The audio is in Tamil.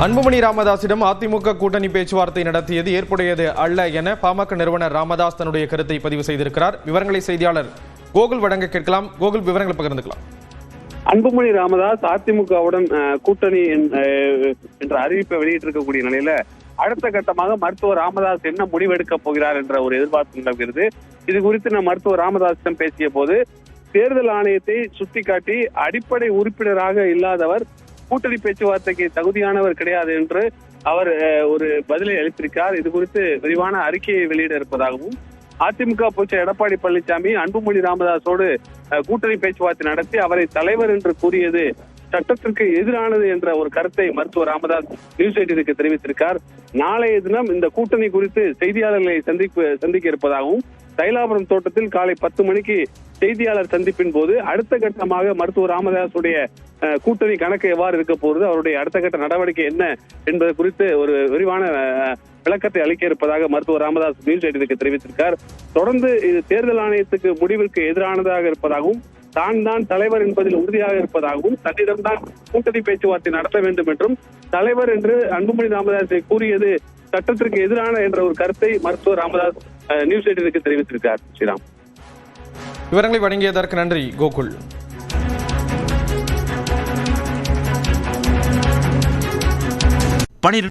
அன்புமணி ராமதாசிடம் அதிமுக கூட்டணி பேச்சுவார்த்தை நடத்தியது ஏற்புடையது அல்ல என பாமக நிறுவனர் ராமதாஸ் தன்னுடைய கருத்தை பதிவு செய்திருக்கிறார். விவரங்களை செய்தியாளர் கோகுல் வழங்க கேட்கலாம். கோகுல், விவரங்களை பகிர்ந்துக்கலாம். அன்புமணி ராமதாஸ் அதிமுகவுடன் கூட்டணி என்ற அறிவிப்பை வெளியிட்டிருக்கக்கூடிய நிலையில அடுத்த கட்டமாக மருத்துவர் ராமதாஸ் என்ன முடிவெடுக்க போகிறார் என்ற ஒரு எதிர்பார்ப்பு நிலவுகிறது. இது குறித்து நான் மருத்துவர் ராமதாஸிடம் பேசிய போது தேர்தல் ஆணையத்தை சுட்டிக்காட்டி அடிப்படை உறுப்பினராக இல்லாதவர் கூட்டணி பேச்சுவார்த்தைக்கு தகுதியானவர் கிடையாது என்று அவர் ஒரு பதிலை அளித்திருக்கிறார். இது குறித்து விரிவான அறிக்கையை வெளியிட இருப்பதாகவும் அதிமுக பொதுச்செயலாளர் எடப்பாடி பழனிசாமி அன்புமணி ராமதாஸோடு கூட்டணி பேச்சுவார்த்தை நடத்தி அவரை தலைவர் என்று கூறியது சட்டத்திற்கு எதிரானது என்ற ஒரு கருத்தை மருத்துவர் ராமதாஸ் நியூஸ் 18க்கு தெரிவித்திருக்கார். நாளைய தினம் இந்த கூட்டணி குறித்து செய்தியாளர்களை சந்திக்க இருப்பதாகவும் தைலாபுரம் தோட்டத்தில் காலை 10 மணிக்கு செய்தியாளர் சந்திப்பின் போது அடுத்த கட்டமாக மருத்துவர் ராமதாஸுடைய கூட்டணி கணக்கு எவ்வாறு இருக்க போகிறது, அவருடைய அடுத்த கட்ட நடவடிக்கை என்ன என்பது குறித்து ஒரு விரிவான விளக்கத்தை அளிக்க இருப்பதாக மருத்துவர் ராமதாஸ் நியூஸ் 18க்கு தெரிவித்திருக்கார். தொடர்ந்து இது தேர்தல் ஆணையத்துக்கு முடிவிற்கு எதிரானதாக இருப்பதாகவும் தான் தலைவர் என்பதில் உறுதியாக இருப்பதாகவும் தன்னிடம்தான் கூட்டணி பேச்சுவார்த்தை நடத்த வேண்டும் என்றும் தலைவர் என்று அன்புமணி ராமதாஸை கூறியது சட்டத்திற்கு எதிரான என்ற ஒரு கருத்தை மருத்துவர் ராமதாஸ் நியூஸ் 18க்கு தெரிவித்திருக்கார். ஸ்ரீராம், விவரங்களை வழங்கியதற்கு நன்றி கோகுல்.